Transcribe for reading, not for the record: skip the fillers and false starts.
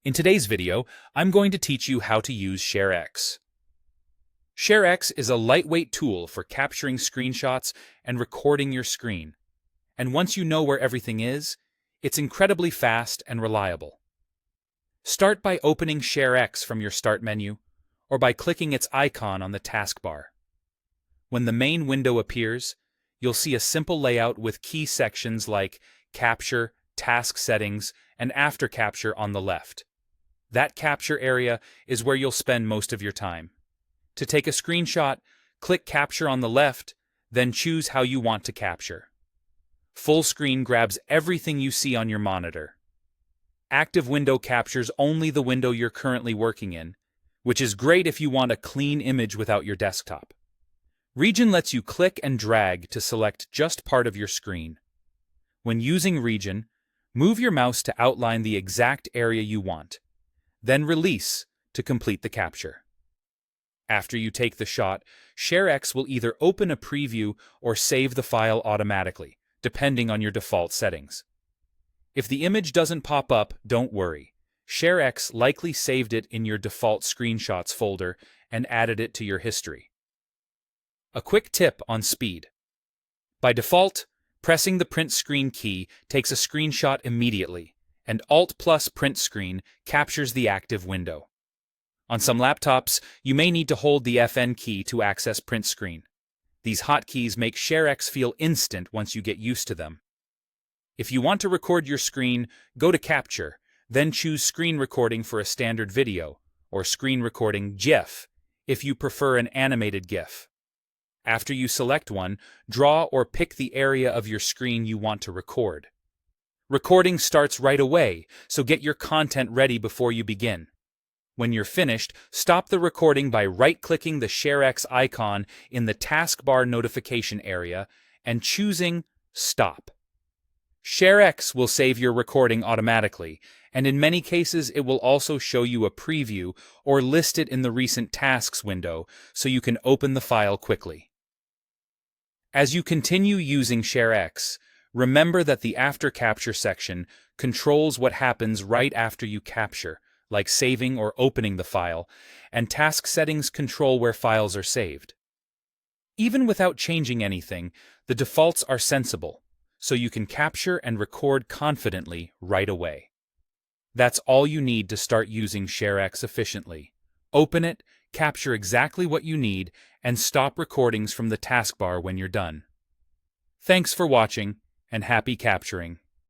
In today's video, I'm going to teach you how to use Sharex. Sharex is a lightweight tool for capturing screenshots and recording your screen. And once you know where everything is, it's incredibly fast and reliable. Start by opening Sharex from your Start menu, or by clicking its icon on the taskbar. When the main window appears, you'll see a simple layout with key sections like Capture, Task Settings, and After Capture on the left. That capture area is where you'll spend most of your time. To take a screenshot, click Capture on the left, then choose how you want to capture. Full screen grabs everything you see on your monitor. Active window captures only the window you're currently working in, which is great if you want a clean image without your desktop. Region lets you click and drag to select just part of your screen. When using Region, move your mouse to outline the exact area you want, then release to complete the capture. After you take the shot, Sharex will either open a preview or save the file automatically, depending on your default settings. If the image doesn't pop up, don't worry. Sharex likely saved it in your default screenshots folder and added it to your history. A quick tip on speed. By default, pressing the print screen key takes a screenshot immediately, and Alt plus print screen captures the active window. On some laptops, you may need to hold the FN key to access print screen. These hotkeys make Sharex feel instant once you get used to them. If you want to record your screen, go to Capture, then choose Screen Recording for a standard video, or Screen Recording GIF if you prefer an animated GIF. After you select one, draw or pick the area of your screen you want to record. Recording starts right away, so get your content ready before you begin. When you're finished, stop the recording by right-clicking the Sharex icon in the taskbar notification area and choosing Stop. Sharex will save your recording automatically, and in many cases it will also show you a preview or list it in the Recent Tasks window so you can open the file quickly. As you continue using Sharex, remember that the After Capture section controls what happens right after you capture, like saving or opening the file, and Task Settings control where files are saved. Even without changing anything, the defaults are sensible, so you can capture and record confidently right away. That's all you need to start using Sharex efficiently. Open it, capture exactly what you need, and stop recordings from the taskbar when you're done. Thanks for watching, and happy capturing.